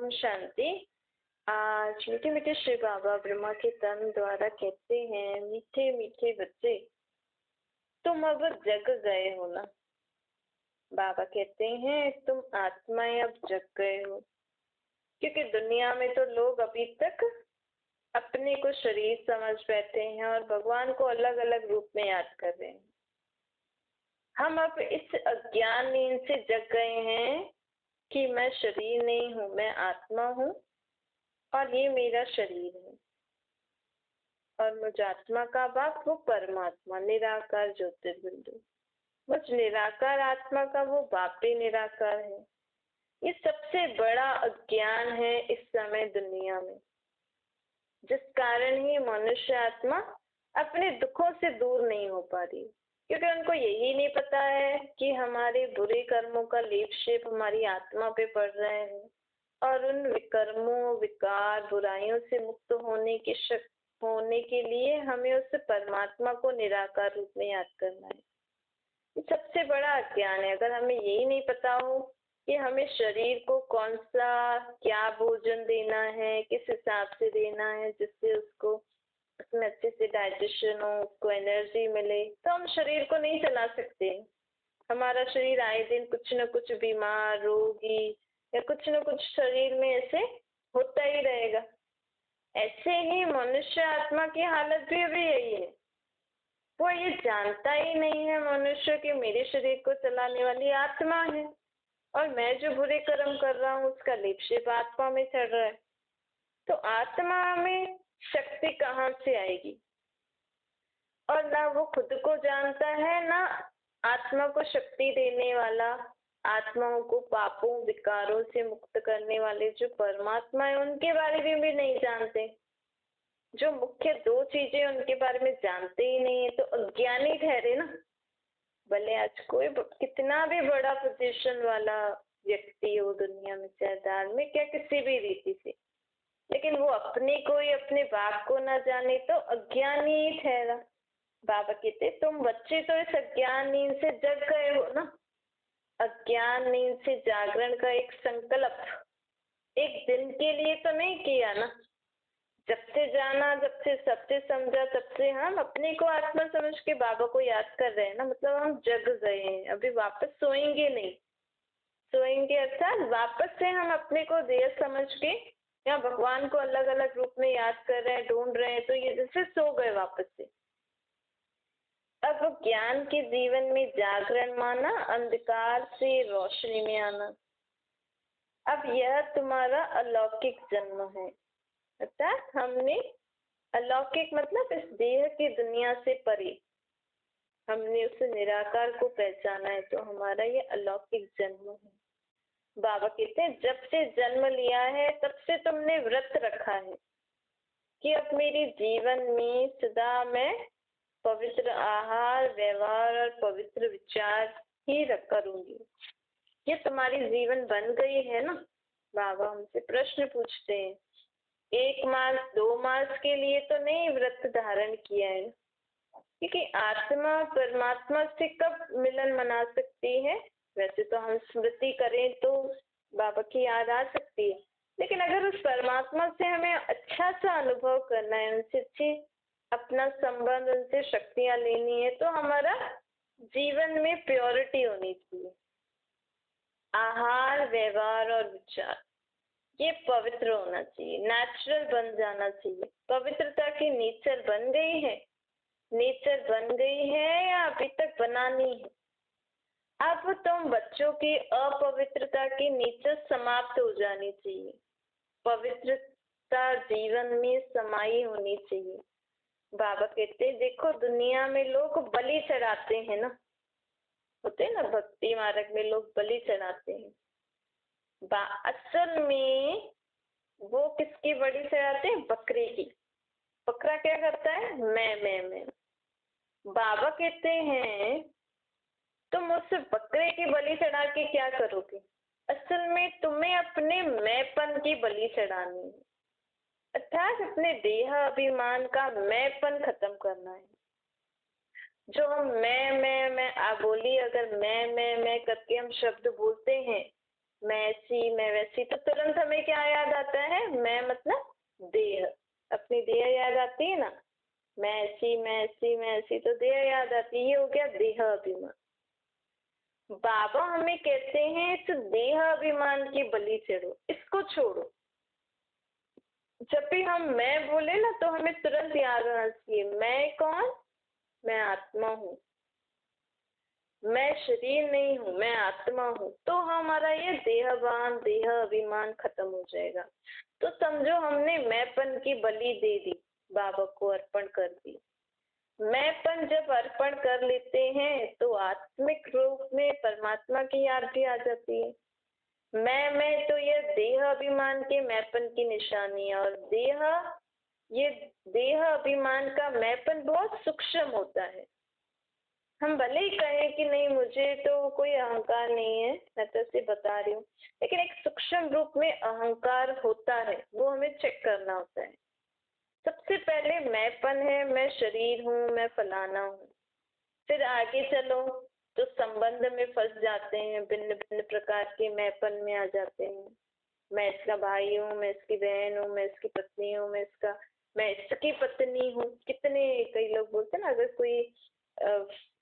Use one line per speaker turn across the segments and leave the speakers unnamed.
ओम शांति। आज मीठे मीठे श्री बाबा ब्रह्मा के तन द्वारा कहते हैं, मीठे मीठे बच्चे तुम अब जग गए हो ना। बाबा कहते हैं तुम आत्माएं अब जग गए हो, क्योंकि दुनिया में तो लोग अभी तक अपने को शरीर समझ बैठे हैं और भगवान को अलग अलग रूप में याद कर रहे हैं। हम अब इस अज्ञान नींद से जग गए हैं कि मैं शरीर नहीं हूँ, मैं आत्मा हूँ और ये मेरा शरीर है। और मुझ आत्मा का बाप वो परमात्मा निराकार ज्योतिर्बिंदु, मुझ निराकार आत्मा का वो बाप भी निराकार है। ये सबसे बड़ा अज्ञान है इस समय दुनिया में, जिस कारण ही मनुष्य आत्मा अपने दुखों से दूर नहीं हो पा रही, क्योंकि उनको यही नहीं पता है कि हमारे बुरे कर्मों का लेप शेप हमारी आत्मा पे पड़ रहे हैं और उन विकर्मों विकार बुराइयों से मुक्त होने के लिए हमें उस परमात्मा को निराकार रूप में याद करना है। ये सबसे बड़ा अज्ञान है। अगर हमें यही नहीं पता हो कि हमें शरीर को कौन सा क्या भोजन देना है, किस हिसाब से देना है जिससे उसको उसमें अच्छे से डाइजेशन हो, उसको एनर्जी मिले, तो हम शरीर को नहीं चला सकते। हमारा शरीर आए दिन कुछ न कुछ बीमार रोगी या कुछ न कुछ शरीर में ऐसे होता ही रहेगा। ऐसे ही मनुष्य आत्मा की हालत भी अभी यही है। वो ये जानता ही नहीं है मनुष्य कि मेरे शरीर को चलाने वाली आत्मा है और मैं जो बुरे कर्म कर रहा हूँ उसका लेप शेप आत्मा में चढ़ रहा है। तो आत्मा में शक्ति कहाँ से आएगी? और ना वो खुद को जानता है, ना आत्मा को शक्ति देने वाला, आत्माओं को पापों विकारों से मुक्त करने वाले जो परमात्मा है उनके बारे में भी नहीं जानते। जो मुख्य दो चीजें उनके बारे में जानते ही नहीं है तो अज्ञानी ठहरे ना। भले आज कोई कितना भी बड़ा पोजीशन वाला व्यक्ति हो दुनिया में, चाहे धार्मिक या किसी भी रीति से, लेकिन वो अपने को ही अपने बाप को ना जाने तो अज्ञानी ही ठहरा। बाबा कहते तुम बच्चे तो इस अज्ञान नींद से जग गए हो ना। अज्ञान नींद से जागरण का एक संकल्प एक दिन के लिए तो नहीं किया ना। जब से जाना, जब से सत्य समझा, तब से हम अपने को आत्मा समझ के बाबा को याद कर रहे हैं ना। मतलब हम जग गए हैं, अभी वापस सोएंगे नहीं। सोएंगे अर्थात वापस से हम अपने को देह समझ के या भगवान को अलग अलग रूप में याद कर रहे हैं, ढूंढ रहे हैं, तो ये जैसे सो गए वापस से। अब ज्ञान के जीवन में जागरण माना, अंधकार से रोशनी में आना। अब यह तुम्हारा अलौकिक जन्म है, अर्थात हमने अलौकिक मतलब इस देह की दुनिया से परे हमने उस निराकार को पहचाना है, तो हमारा ये अलौकिक जन्म है। बाबा कहते हैं जब से जन्म लिया है तब से तुमने व्रत रखा है कि अब मेरे जीवन में सदा मैं पवित्र आहार व्यवहार और पवित्र विचार ही करूंगी। ये तुम्हारी जीवन बन गई है ना। बाबा हमसे प्रश्न पूछते हैं, 1 मास 2 मास के लिए तो नहीं व्रत धारण किया है, क्योंकि आत्मा परमात्मा से कब मिलन मना सकती है? वैसे तो हम स्मृति करें तो बाबा की याद आ सकती है, लेकिन अगर उस परमात्मा से हमें अच्छा सा अनुभव करना है, उनसे अच्छी अपना संबंध, उनसे शक्तियां लेनी है, तो हमारा जीवन में प्योरिटी होनी चाहिए। आहार व्यवहार और विचार ये पवित्र होना चाहिए, नेचुरल बन जाना चाहिए। पवित्रता की नेचर बन गई है, नेचर बन गई है या अभी तक बनानी है? अब तुम बच्चों की अपवित्रता की नेचर समाप्त हो जानी चाहिए, पवित्रता जीवन में समाई होनी चाहिए। बाबा कहते देखो दुनिया में लोग बलि चढ़ाते हैं ना, होते ना भक्ति मार्ग में लोग बलि चढ़ाते हैं। असल में वो किसकी बलि चढ़ाते हैं? बकरे की। बकरा क्या करता है? मैं। बाबा कहते हैं तुम उस बकरे की बलि चढ़ा के क्या करोगे? असल में तुम्हें अपने मैंपन की बलि चढ़ानी है, अर्थात अपने देह अभिमान का मैंपन खत्म करना है। जो हम मैं बोली, अगर मैं करके हम शब्द बोलते हैं, मैं ऐसी मैं वैसी, तो तुरंत हमें क्या क्या याद आता है? मैं मतलब देह, अपनी देह याद आती है ना, मैं ऐसी मैं ऐसी मैं ऐसी, तो देह याद आती है, ये हो गया देह अभिमान। बाबा हमें कहते हैं इस देह अभिमान की बलि चढ़ो, इसको छोड़ो। जब भी हम मैं बोले ना तो हमें तुरंत याद आना चाहिए, मैं कौन? मैं आत्मा हूँ, मैं शरीर नहीं हूँ, मैं आत्मा हूँ। तो हमारा ये देहभान देह अभिमान खत्म हो जाएगा। तो समझो हमने मैंपन की बलि दे दी, बाबा को अर्पण कर दी। मैंपन जब अर्पण कर लेते हैं तो आत्मिक रूप में परमात्मा की याद भी आ जाती है। मैं तो ये देह अभिमान के मैंपन की निशानी है। और ये देह अभिमान का मैंपन बहुत सूक्ष्म होता है। हम भले ही कहें कि नहीं मुझे तो कोई अहंकार नहीं है, मैं तो ऐसे बता रही हूँ, लेकिन एक सूक्ष्म रूप में अहंकार होता है, वो हमें चेक करना होता है। सबसे पहले मैंपन है, मैं शरीर हूँ, मैं फलाना हूँ। फिर आगे चलो तो संबंध में फंस जाते हैं, भिन्न भिन्न प्रकार के मैंपन में आ जाते हैं। मैं इसका भाई हूँ, मैं इसकी बहन हूँ, मैं इसकी पत्नी हूँ, मैं इसकी पत्नी हूँ। कितने कई लोग बोलते हैं ना, अगर कोई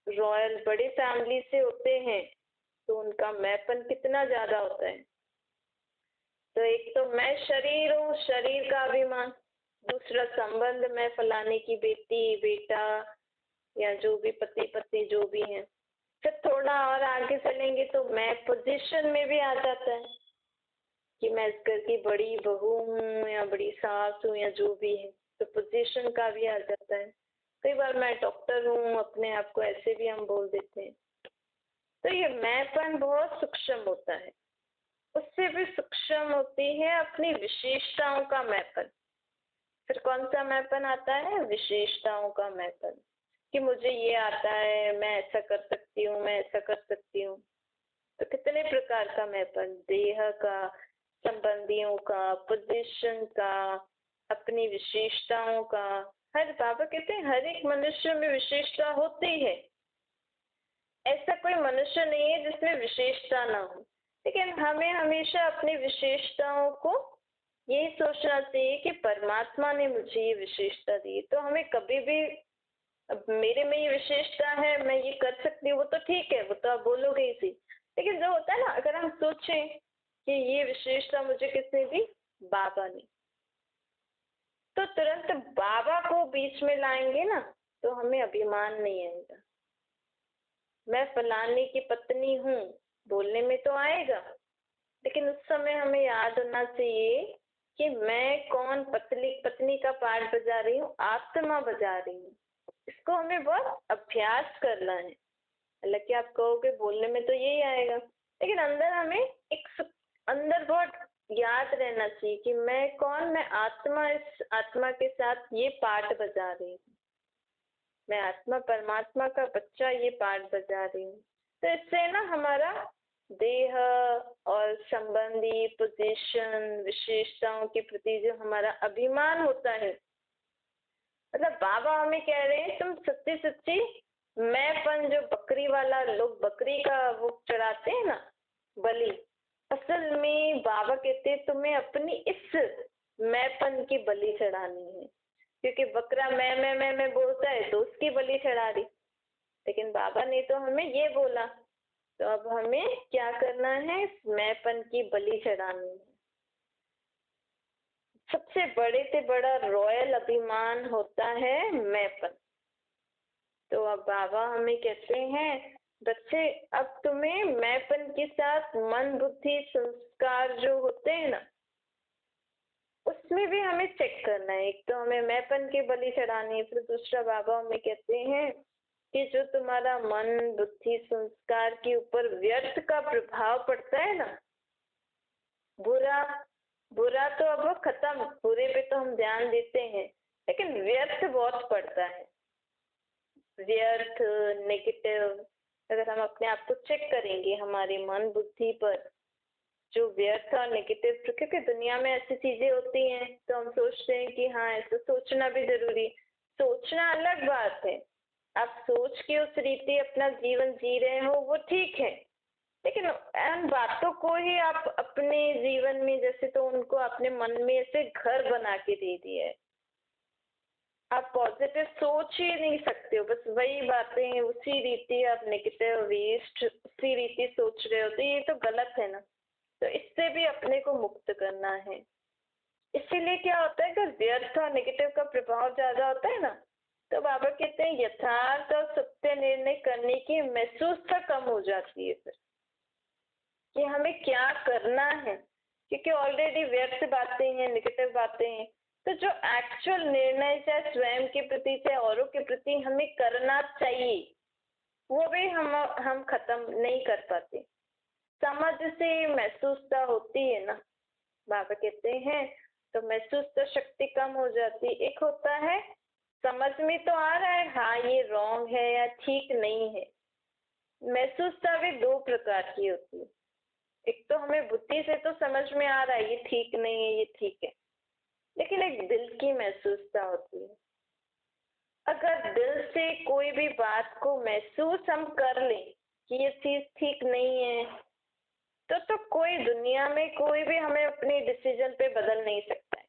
रॉयल बड़ी फैमिली से होते हैं तो उनका मैंपन कितना ज्यादा होता है। तो एक तो मैं शरीर हूँ, शरीर का अभिमान। दूसरा संबंध, मैं फलाने की बेटी बेटा या जो भी पति पत्नी जो भी है। फिर थोड़ा और आगे चलेंगे तो मैं पोजीशन में भी आ जाता है कि मैं इस घर की बड़ी बहू हूँ या बड़ी सास हूँ या जो भी है, तो पोजीशन का भी आ जाता है। कई बार मैं डॉक्टर हूँ, अपने आप को ऐसे भी हम बोल देते हैं। तो ये मैंपन बहुत सूक्ष्म होता है। उससे भी सूक्ष्म होती है अपनी विशेषताओं का मैंपन। फिर कौन सा मैंपन आता है? विशेषताओं का मैंपन, कि मुझे ये आता है, मैं ऐसा कर सकती हूँ, मैं ऐसा कर सकती हूँ। तो कितने प्रकार का मैंपन, देह का, संबंधियों का, पोजीशन का, अपनी विशेषताओं का। हर बाबा कहते हैं हर एक मनुष्य में विशेषता होती है, ऐसा कोई मनुष्य नहीं है जिसमें विशेषता ना हो। लेकिन हमें हमेशा अपनी विशेषताओं को यही सोचना चाहिए कि परमात्मा ने मुझे ये विशेषता दी, तो हमें कभी भी अब मेरे में ये विशेषता है, मैं ये कर सकती हूँ, वो तो ठीक है, वो तो आप बोलोगे ही सी। लेकिन जो होता है ना, अगर हम सोचें कि ये विशेषता मुझे किसने दी? बाबा ने, तो तुरंत बाबा को बीच में लाएंगे ना तो हमें अभिमान नहीं आएगा। मैं फलाने की पत्नी हूँ बोलने में तो आएगा, लेकिन उस समय हमें याद होना चाहिए कि मैं कौन पत्नी का पार्ट बजा रही हूँ, आत्मा बजा रही हूँ। इसको हमें बहुत अभ्यास करना है। हालांकि आप कहोगे बोलने में तो यही आएगा, लेकिन अंदर हमें अंदर बहुत याद रहना चाहिए कि मैं कौन, मैं आत्मा, इस आत्मा के साथ ये पार्ट बजा रही हूँ, मैं आत्मा परमात्मा का बच्चा ये पार्ट बजा रही हूँ। तो इससे ना हमारा देह और संबंधी, पोजीशन, विशेषताओं के प्रति जो हमारा अभिमान होता है, मतलब बाबा हमें कह रहे हैं तुम सच्ची सच्ची मैंपन, जो बकरी वाला लोग बकरी का वो चढ़ाते हैं ना बलि, असल में बाबा कहते हैं तुम्हें अपनी इस मैंपन की बलि चढ़ानी है। क्योंकि बकरा मैं बोलता है तो उसकी बलि चढ़ा दी, लेकिन बाबा ने तो हमें ये बोला, तो अब हमें क्या करना है? मैंपन की बलि चढ़ानी है। सबसे बड़े से बड़ा रॉयल अभिमान होता है मैंपन। तो अब बाबा हमें कहते हैं बच्चे, अब तुम्हें मैंपन के साथ मन बुद्धि संस्कार जो होते हैं ना, उसमें भी हमें चेक करना है। एक तो हमें मैंपन की बलि चढ़ानी है, फिर दूसरा बाबा हमें कहते हैं कि जो तुम्हारा मन बुद्धि संस्कार के ऊपर व्यर्थ का प्रभाव पड़ता है ना, बुरा बुरा तो अब खत्म, बुरे पे तो हम ध्यान देते हैं, लेकिन व्यर्थ बहुत पड़ता है। व्यर्थ, नेगेटिव, अगर हम अपने आप को चेक करेंगे हमारे मन बुद्धि पर, जो व्यर्थ और नेगेटिव, क्योंकि दुनिया में ऐसी चीजें होती हैं तो हम सोचते हैं कि हाँ ऐसा सोचना भी जरूरी। सोचना अलग बात है, आप सोच के उस रीति अपना जीवन जी रहे हो वो ठीक है, लेकिन उन बातों को ही आप अपने जीवन में जैसे तो उनको अपने मन में ऐसे घर बना के दे दिया है। आप पॉजिटिव सोच ही नहीं सकते हो, बस वही बातें उसी रीति आप नेगेटिव वेस्ट उसी रीति सोच रहे हो, तो ये तो गलत है ना। तो इससे भी अपने को मुक्त करना है। इसीलिए क्या होता है, अगर व्यर्थ और नेगेटिव का प्रभाव ज्यादा होता है ना, तो बाबा कहते हैं यथार्थ और सत्य निर्णय करने की महसूसता कम हो जाती है फिर, कि हमें क्या करना है, क्योंकि ऑलरेडी व्यर्थ बातें हैं, नेगेटिव बातें हैं। तो जो एक्चुअल निर्णय चाहे स्वयं के प्रति चाहे औरों के प्रति हमें करना चाहिए, वो भी हम खत्म नहीं कर पाते। समझ से महसूसता होती है ना, बाबा कहते हैं, तो महसूसता शक्ति कम हो जाती। एक होता है समझ में तो आ रहा है हाँ ये रॉन्ग है या ठीक नहीं है। महसूसता भी दो प्रकार की होती है। एक तो हमें बुद्धि से तो समझ में आ रहा है ये ठीक नहीं है ये ठीक है, लेकिन एक दिल की महसूसता होती है। अगर दिल से कोई भी बात को महसूस हम कर लें कि ये चीज ठीक नहीं है, तो कोई दुनिया में कोई भी हमें अपने डिसीजन पे बदल नहीं सकता है।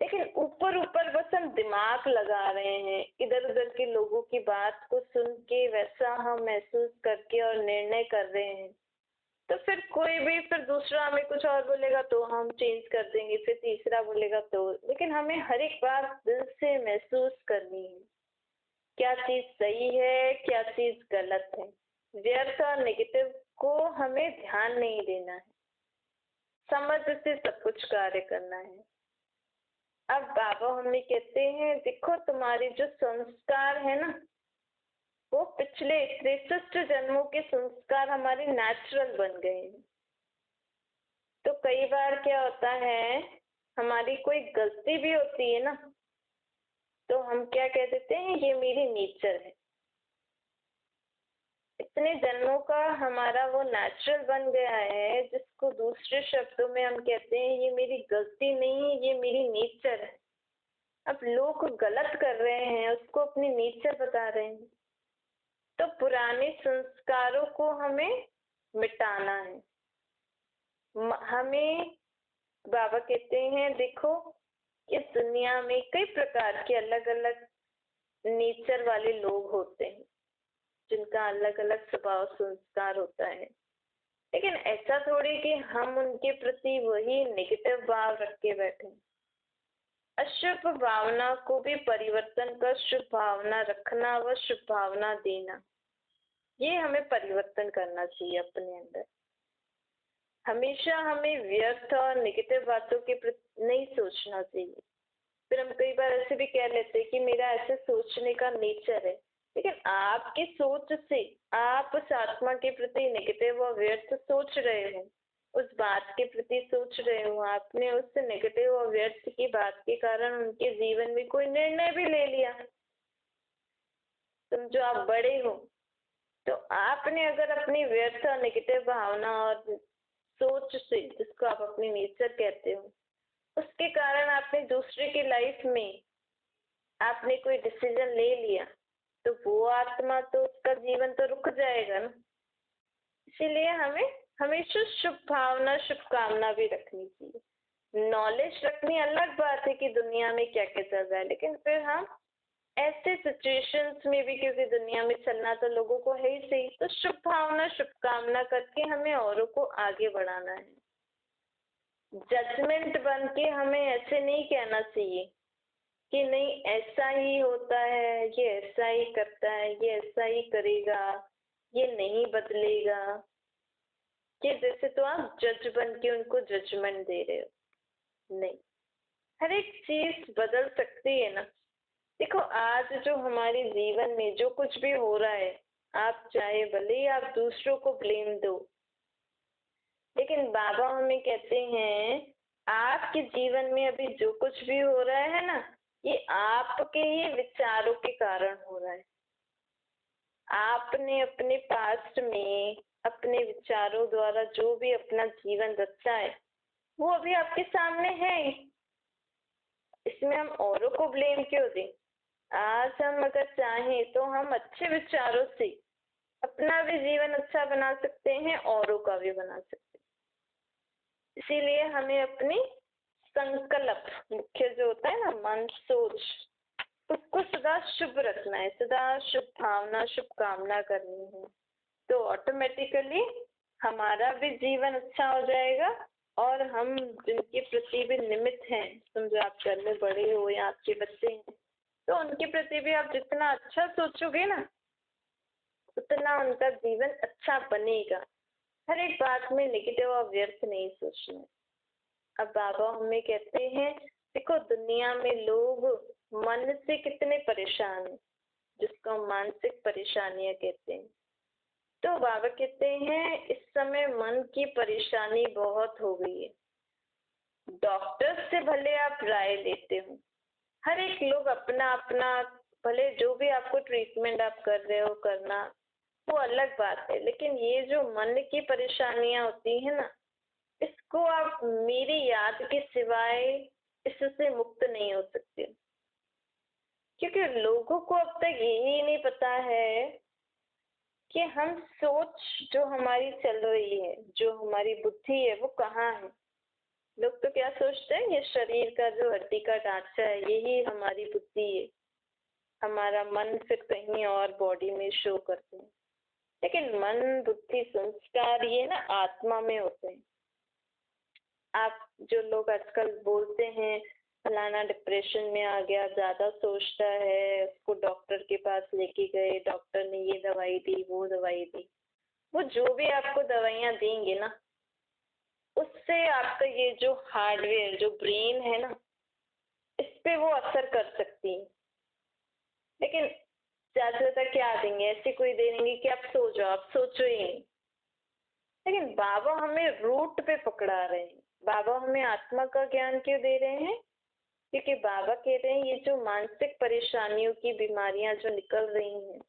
लेकिन ऊपर ऊपर बस हम दिमाग लगा रहे हैं, इधर उधर के लोगों की बात को सुन के वैसा हम महसूस करके और निर्णय कर रहे हैं, तो फिर कोई भी फिर दूसरा हमें कुछ और बोलेगा तो हम चेंज कर देंगे, फिर तीसरा बोलेगा तो। लेकिन हमें हर एक बात दिल से महसूस करनी है, क्या चीज सही है क्या चीज गलत है। व्यर्थ और नेगेटिव को हमें ध्यान नहीं देना है, समझ से सब कुछ कार्य करना है। अब बाबा हमें कहते हैं देखो तुम्हारे जो संस्कार है ना, वो पिछले 63 जन्मों के संस्कार हमारे नेचुरल बन गए हैं। तो कई बार क्या होता है, हमारी कोई गलती भी होती है ना, तो हम क्या कह देते हैं ये मेरी नेचर है। इतने जन्मों का हमारा वो नेचुरल बन गया है, जिसको दूसरे शब्दों में हम कहते हैं ये मेरी गलती नहीं है ये मेरी नेचर है। अब लोग गलत कर रहे हैं उसको अपनी नेचर बता रहे हैं। तो पुराने संस्कारों को हमें मिटाना है। हमें बाबा कहते हैं देखो इस दुनिया में कई प्रकार के अलग अलग नेचर वाले लोग होते हैं, जिनका अलग अलग स्वभाव संस्कार होता है। लेकिन ऐसा थोड़ी कि हम उनके प्रति वही नेगेटिव भाव रख के बैठे। अशुभ भावना को भी परिवर्तन कर शुभ भावना रखना व शुभ भावना देना, ये हमें परिवर्तन करना चाहिए अपने अंदर। हमेशा हमें व्यर्थ और नेगेटिव बातों के प्रति नहीं सोचना चाहिए। फिर हम कई बार ऐसे भी कह लेते हैं कि मेरा ऐसे सोचने का नेचर है, लेकिन आपकी सोच से आप उस आत्मा के प्रति नेगेटिव और व्यर्थ सोच रहे हो, उस बात के प्रति सोच रहे हो, आपने उस नेगेटिव और व्यर्थ की बात के कारण उनके जीवन में कोई निर्णय भी ले लिया। तुम जो आप बड़े हो, तो आपने अगर अपनी व्यर्थ और नेगेटिव भावना और सोच से, जिसको आप अपनी नेचर कहते हो, उसके कारण आपने दूसरे की लाइफ में आपने कोई डिसीजन ले लिया, तो वो आत्मा तो उसका जीवन तो रुक जाएगा ना। इसीलिए हमें हमेशा शुभ भावना शुभकामना भी रखनी चाहिए। नॉलेज रखनी अलग बात है कि दुनिया में क्या क्या चल रहा है, लेकिन फिर हम ऐसे सिचुएशंस में भी, क्योंकि दुनिया में चलना तो लोगों को है ही सही, तो शुभ भावना शुभकामना करके हमें औरों को आगे बढ़ाना है। जजमेंट बन के हमें ऐसे नहीं कहना चाहिए कि नहीं ऐसा ही होता है, ये ऐसा ही करता है, ये ऐसा ही करेगा, ये नहीं बदलेगा, कि जैसे तो आप जज बन के उनको जजमेंट दे रहे हो। नहीं, हर एक चीज बदल सकती है ना। देखो आज जो हमारे जीवन में जो कुछ भी हो रहा है, आप चाहे भले ही आप दूसरों को ब्लेम दो, लेकिन बाबा हमें कहते हैं आपके जीवन में अभी जो कुछ भी हो रहा है ना, ये आपके ही विचारों के कारण हो रहा है। आपने अपने पास्ट में अपने विचारों द्वारा जो भी अपना जीवन रचा है, वो अभी आपके सामने है। इसमें हम औरों को ब्लेम क्यों दें। आज हम अगर चाहें तो हम अच्छे विचारों से अपना भी जीवन अच्छा बना सकते हैं, औरों का भी बना सकते हैं। इसीलिए हमें अपनी संकल्प, मुख्य जो होता है ना मन, सोच, उसको सदा शुभ रखना है, सदा शुभ भावना, शुभ कामना करनी है। तो ऑटोमेटिकली हमारा भी जीवन अच्छा हो जाएगा और हम जिनके प्रति भी निमित्त हैं, समझो आप घर में बड़े हो या आपके बच्चे हैं, तो उनके प्रति भी आप जितना अच्छा सोचोगे ना, उतना उनका जीवन अच्छा बनेगा। हर एक बात में नेगेटिव और व्यर्थ नहीं सोचना। अब बाबा हमें कहते हैं, देखो दुनिया में लोग मन से कितने परेशान हैं, जिसको मानसिक परेशानियां कहते हैं। तो बाबा कहते हैं इस समय मन की परेशानी बहुत हो गई है। डॉक्टर से भले आप राय लेते हो, हर एक लोग अपना अपना, भले जो भी आपको ट्रीटमेंट आप कर रहे हो करना, वो अलग बात है, लेकिन ये जो मन की परेशानियां होती है ना, इसको आप मेरी याद के सिवाय इससे मुक्त नहीं हो सकते। क्योंकि लोगों को अब तक यही नहीं पता है कि हम सोच जो हमारी चल रही है, जो हमारी बुद्धि है, वो कहाँ है। लोग तो क्या सोचते हैं, ये शरीर का जो हड्डी का ढांचा है यही हमारी बुद्धि है, हमारा मन फिर कहीं और बॉडी में शो करते हैं। लेकिन मन, बुद्धि, संस्कार ये ना आत्मा में होते हैं। आप जो लोग आजकल बोलते हैं फलाना डिप्रेशन में आ गया, ज्यादा सोचता है, उसको डॉक्टर के पास लेके गए, डॉक्टर ने ये दवाई दी, वो दवाई दी, वो जो भी आपको दवाइयां देंगे ना, उससे आपका ये जो हार्डवेयर, जो ब्रेन है ना, इस पे वो असर कर सकती है। लेकिन ज्यादा ज्यादा क्या देंगे, ऐसी कोई दे देंगे कि आप सो जाओ, आप सोचो ही नहीं। लेकिन बाबा हमें रूट पे पकड़ा रहे हैं। बाबा हमें आत्मा का ज्ञान क्यों दे रहे हैं? क्योंकि बाबा कह रहे हैं ये जो मानसिक परेशानियों की बीमारियां जो निकल रही हैं,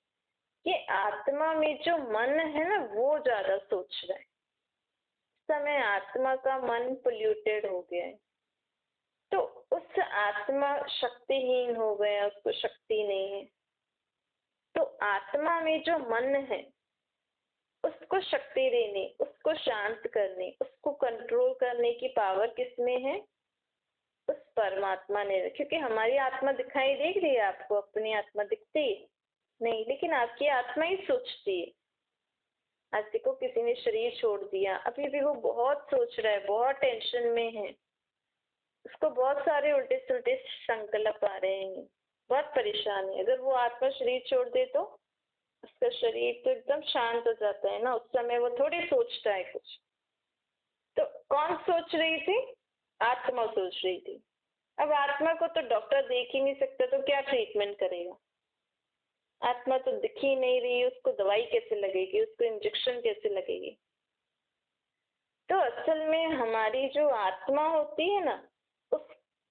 ये आत्मा में जो मन है ना, वो ज्यादा सोच रहा है। इस समय आत्मा का मन पोल्यूटेड हो गया है, तो उस आत्मा शक्तिहीन हो गया, उसको शक्ति नहीं है। तो आत्मा में जो मन है, उसको शक्ति देने, उसको शांत करने, उसको कंट्रोल करने की पावर किसमें है? उस परमात्मा ने। क्योंकि हमारी आत्मा दिखाई दे रही है आपको? अपनी आत्मा दिखती है नहीं, लेकिन आपकी आत्मा ही सोचती है। आज देखो किसी ने शरीर छोड़ दिया, अभी भी वो बहुत सोच रहा है, बहुत टेंशन में है, उसको बहुत सारे उल्टे सुल्टे संकल्प आ रहे हैं, बहुत परेशान है। अगर वो आत्मा शरीर छोड़ दे तो उसका शरीर तो एकदम शांत हो जाता है ना, उस समय वो थोड़ी सोचता है कुछ। तो कौन सोच रही थी? आत्मा सोच रही थी। अब आत्मा को तो डॉक्टर देख ही नहीं सकता, तो क्या ट्रीटमेंट करेगा? आत्मा तो दिख ही नहीं रही, उसको दवाई कैसे लगेगी, उसको इंजेक्शन कैसे लगेगी? तो असल में हमारी जो आत्मा होती है ना,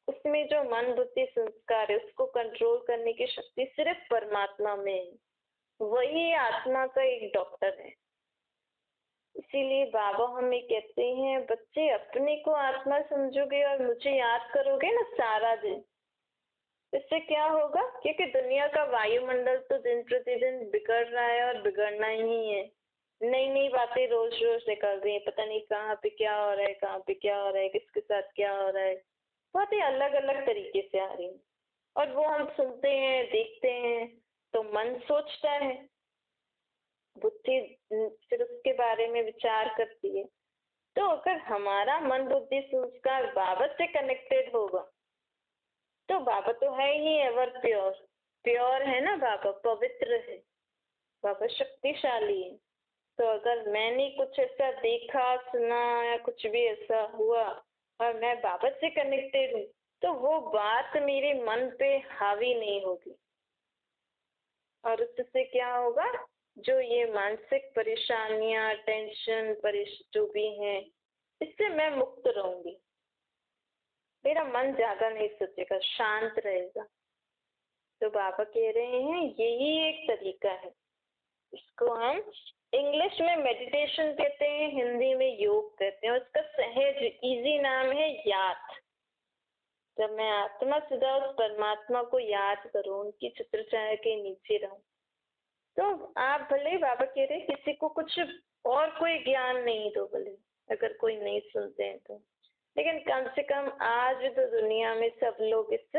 उसमें जो मन, बुद्धि, संस्कार है, उसको कंट्रोल करने की शक्ति सिर्फ परमात्मा में है। वही आत्मा का एक डॉक्टर है। इसीलिए बाबा हमें कहते हैं, बच्चे अपने को आत्मा समझोगे और मुझे याद करोगे ना सारा दिन, इससे क्या होगा? क्योंकि दुनिया का वायुमंडल तो दिन प्रतिदिन बिगड़ रहा है और बिगड़ना ही है। नई नई बातें रोज रोज निकल रही है, पता नहीं कहाँ पे क्या हो रहा है, कहाँ पे क्या हो रहा है, किसके साथ क्या हो रहा है, बहुत ही अलग अलग तरीके से आ रही है। और वो हम सुनते हैं, देखते हैं, तो मन सोचता है, बुद्धि फिर उसके बारे में विचार करती है। तो अगर हमारा मन, बुद्धि, संस्कार बाबा से कनेक्टेड होगा, तो बाबा तो है ही एवर प्योर। प्योर है ना बाबा, पवित्र है बाबा, शक्तिशाली है। तो अगर मैंने कुछ ऐसा देखा, सुना या कुछ भी ऐसा हुआ और मैं बाबा से कनेक्टेड हूँ, तो वो बात मेरे मन पे हावी नहीं होगी। और उससे क्या होगा? जो ये मानसिक परेशानियां, टेंशन, जो भी हैं, इससे मैं मुक्त रहूंगी। मेरा मन ज्यादा नहीं सोचेगा, शांत रहेगा। तो बाबा कह रहे हैं यही एक तरीका है। इसको हम इंग्लिश में मेडिटेशन कहते हैं, हिंदी में योग कहते हैं। उसका सहज इजी नाम है याद। जब मैं आत्मा सदा उस परमात्मा को याद करूं, उनकी छत्रछाया के नीचे रहूं, तो आप भले बाबा कह रहे किसी को कुछ और कोई ज्ञान नहीं दो, भले अगर कोई नहीं सुनते हैं तो, लेकिन कम से कम आज तो दुनिया में सब लोग इस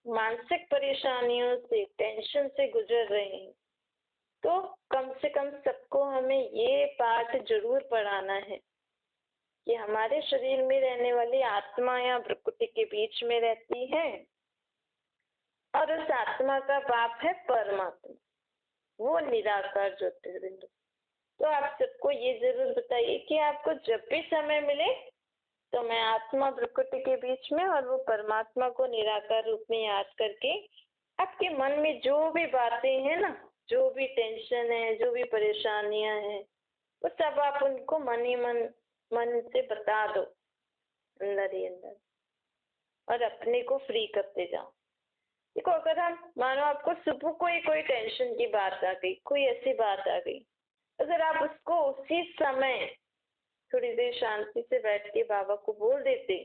मानसिक परेशानियों से, टेंशन से गुजर रहे हैं, तो कम से कम सबको हमें ये पाठ जरूर पढ़ाना है कि हमारे शरीर में रहने वाली आत्मा या प्रकृति के बीच में रहती है और उस आत्मा का बाप है परमात्मा, वो निराकार ज्योतिर्बिंदु। तो आप सबको ये जरूर बताइए कि आपको जब भी समय मिले तो मैं आत्मा प्रकृति के बीच में और वो परमात्मा को निराकार रूप में याद करके आपके मन में जो भी बातें हैं ना, जो भी टेंशन है, जो भी परेशानियां हैं, वो सब आप उनको मन से बता दो अंदर ही अंदर, और अपने को फ्री करते जाओ। देखो, अगर हम मानो आपको सुबह कोई टेंशन की बात आ गई, कोई ऐसी बात आ गई, अगर आप उसको उसी समय थोड़ी देर शांति से बैठ के बाबा को बोल देते,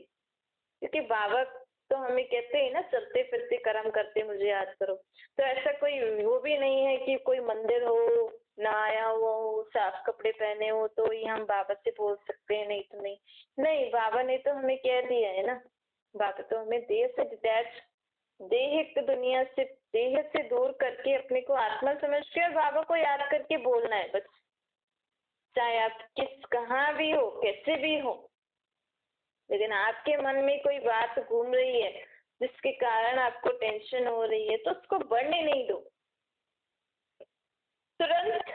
क्योंकि बाबा तो हमें कहते हैं ना, चलते फिरते कर्म करते मुझे याद करो। तो ऐसा कोई वो भी नहीं है कि कोई मंदिर हो, नहाया हुआ हो, साफ कपड़े पहने हो तो ही हम बाबा से बोल सकते हैं, नहीं तो नहीं। नहीं, बाबा ने तो हमें कह दिया है ना, बाबा तो हमें देह से डिटैच, देह दुनिया से, देह से दूर करके अपने को आत्मा समझ के और बाबा को याद करके बोलना है बस। चाहे आप कहाँ भी हो, कैसे भी हो, लेकिन आपके मन में कोई बात घूम रही है जिसके कारण आपको टेंशन हो रही है, तो उसको बढ़ने नहीं दो। तुरंत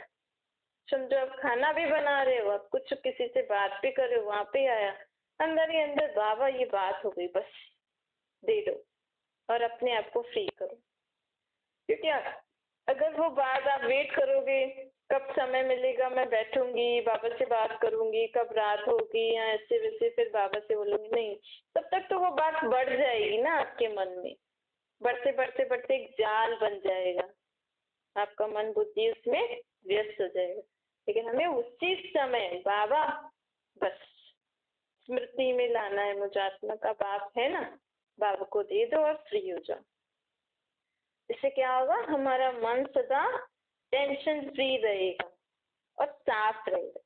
समझो आप खाना भी बना रहे हो, आप कुछ किसी से बात भी कर रहे हो, वहां पे आया अंदर ही अंदर, बाबा ये बात हो गई, बस दे दो और अपने आप को फ्री करो। क्योंकि अगर वो बात आप वेट करोगे, कब समय मिलेगा मैं बैठूंगी बाबा से बात करूंगी, कब रात होगी या ऐसे वैसे फिर बाबा से बोलूंगी, नहीं, तब तक तो वो बात बढ़ जाएगी ना आपके मन में, बढ़ते बढ़ते बढ़ते एक जाल बन जाएगा, आपका मन बुद्धि उसमें व्यस्त हो जाएगा। लेकिन हमें उसी समय बाबा बस स्मृति में लाना है, मुझे आत्मा का बाप है ना, बाबा को दे दो और फ्री हो जाओ। इससे क्या होगा, हमारा मन सदा टेंशन फ्री रहेगा और साफ रहेगा।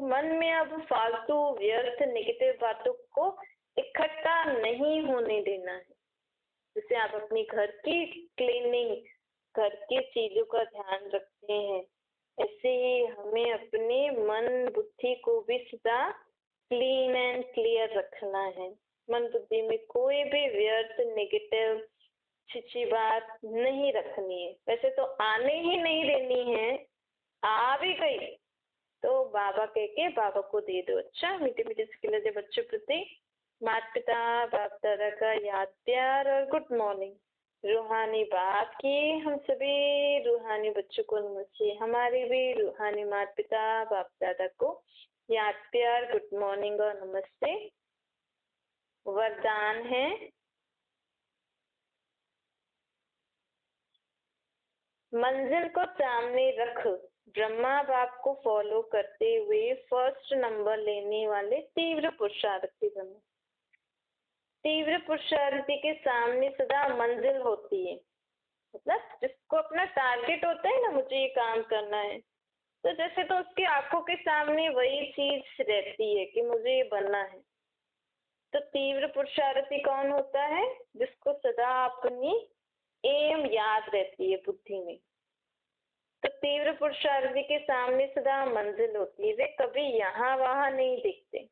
मन में अब फालतू व्यर्थ नेगेटिव बातों को इकट्ठा नहीं होने देना है। जैसे आप अपनी घर की क्लीनिंग, घर की चीजों का ध्यान रखते हैं, ऐसे ही हमें अपने मन बुद्धि को भी सदा क्लीन एंड क्लियर रखना है। मन बुद्धि में कोई भी व्यर्थ नेगेटिव छिछी बात नहीं रखनी है। वैसे तो आने ही नहीं देनी है, आ भी गई तो बाबा कह के बाबा को दे दो। अच्छा, मीठे मीठे से बच्चों प्रति माता पिता बाप दादा का याद प्यार और गुड मॉर्निंग। रूहानी बाप की हम सभी रूहानी बच्चों को नमस्ते। हमारे भी रूहानी माता पिता बाप दादा को याद प्यार गुड मॉर्निंग और नमस्ते। वरदान है, मंजिल को सामने रख ब्रह्मा बाप को फॉलो करते हुए फर्स्ट नंबर लेने वाले तीव्र पुरुषार्थी बनो। तीव्र पुरुषार्थी के सामने सदा मंजिल होती है, मतलब जिसको अपना टारगेट होता है ना, मुझे ये काम करना है, तो जैसे तो उसकी आंखों के सामने वही चीज रहती है कि मुझे ये बनना है। तो तीव्र पुरुषार्थी कौन होता है, जिसको सदा अपनी एम याद रहती है बुद्धि में। तो तीव्र पुरुषार्थी के सामने सदा मंजिल होती है, वे कभी यहाँ वहां नहीं दिखते।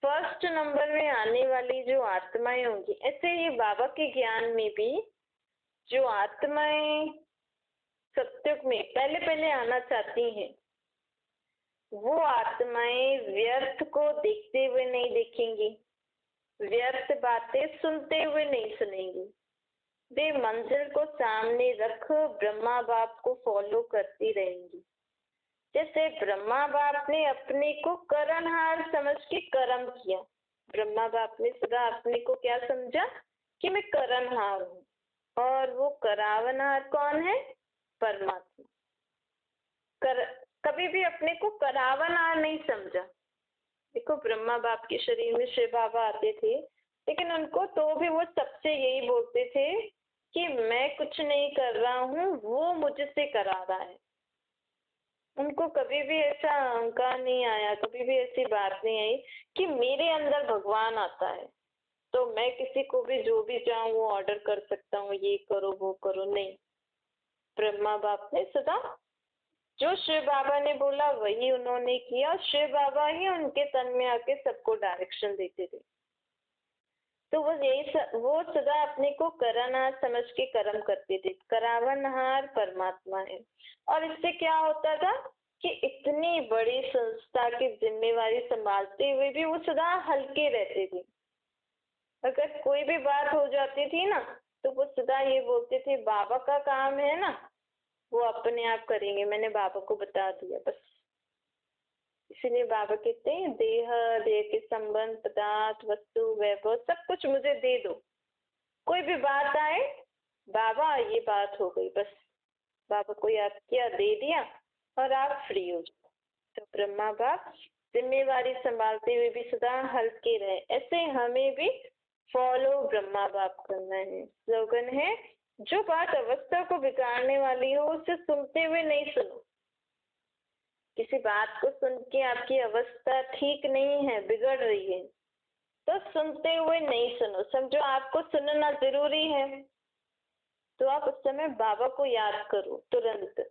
फर्स्ट नंबर में आने वाली जो आत्माएं होंगी, ऐसे ही बाबा के ज्ञान में भी जो आत्माएं सत्युग में पहले पहले आना चाहती हैं, वो आत्माएं व्यर्थ को देखते हुए नहीं देखेंगी, व्यर्थ बातें सुनते हुए नहीं सुनेंगी। वे मंजिल को सामने रख ब्रह्मा बाप को फॉलो करती रहेंगी। जैसे ब्रह्मा बाप ने अपने को करनहार समझ के कर्म किया, ब्रह्मा बाप ने सदा अपने को क्या समझा कि मैं करनहार हूँ, और वो करावनहार कौन है, परमात्मा। कभी भी अपने को करावनहार नहीं समझा। देखो, ब्रह्मा बाप के शरीर में शिव बाबा आते थे, लेकिन उनको तो भी वो सबसे यही बोलते थे कि मैं कुछ नहीं कर रहा हूँ, वो मुझसे करा रहा है। उनको कभी भी ऐसा अहंकार नहीं आया, कभी भी ऐसी बात नहीं आई कि मेरे अंदर भगवान आता है तो मैं किसी को भी जो भी चाहूँ वो ऑर्डर कर सकता हूँ, ये करो वो करो, नहीं। ब्रह्मा बाप ने सदा जो शिव बाबा ने बोला वही उन्होंने किया। शिव बाबा ही उनके तन में आके सबको डायरेक्शन देते थे। तो वो सदा अपने को करानार समझ के कर्म करते थे। करावनहार परमात्मा है। और इससे क्या होता था कि इतनी बड़ी संस्था की जिम्मेवारी संभालते हुए भी वो सदा हल्के रहते थे। अगर कोई भी बात हो जाती थी ना तो वो सदा ये बोलते थे, बाबा का काम है ना, वो अपने आप करेंगे, मैंने बाबा को बता दिया बस। इसीलिए बाबा कहते हैं, देह के संबंध, पदार्थ, वस्तु, वैभव सब कुछ मुझे दे दो। कोई भी बात आए, बाबा ये बात हो गई, बस बाबा को याद किया, दे दिया और आप फ्री हो जाओ। तो ब्रह्मा बाप जिम्मेवारी संभालते हुए भी सदा हल्के रहे। ऐसे हमें भी फॉलो ब्रह्मा बाप करना है। स्लोगन है, जो बात अवस्था को बिगाड़ने वाली हो उसे सुनते हुए नहीं सुनो। किसी बात को सुन के आपकी अवस्था ठीक नहीं है, बिगड़ रही है, तो सुनते हुए नहीं सुनो। समझो आपको सुनना जरूरी है तो आप उस समय बाबा को याद करो तुरंत।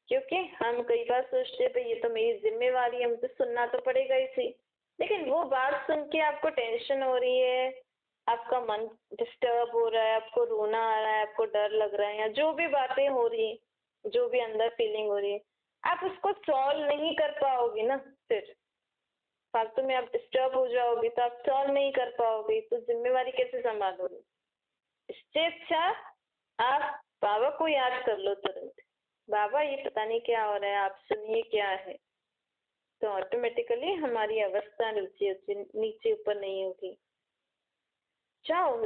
क्योंकि हम कई बार सोचते हैं ये तो मेरी जिम्मेवारी है, मुझे सुनना तो पड़ेगा इसी। लेकिन वो बात सुन के आपको टेंशन हो रही है, आपका मन डिस्टर्ब हो रहा है, आपको रोना आ रहा है, आपको डर लग रहा है, या जो भी बातें हो रही है, जो भी अंदर फीलिंग हो रही है, आप उसको सॉल्व नहीं कर पाओगे ना। फिर फालतू में आप डिस्टर्ब हो जाओगे तो आप सॉल्व नहीं कर पाओगे, तो जिम्मेवारी कैसे संभालोगे। इससे अच्छा आप बाबा को याद कर लो तुरंत, बाबा ये पता नहीं क्या हो रहा है, आप सुनिए क्या है। तो ऑटोमेटिकली हमारी अवस्था नीचे नीचे ऊपर नहीं होगी। जाओ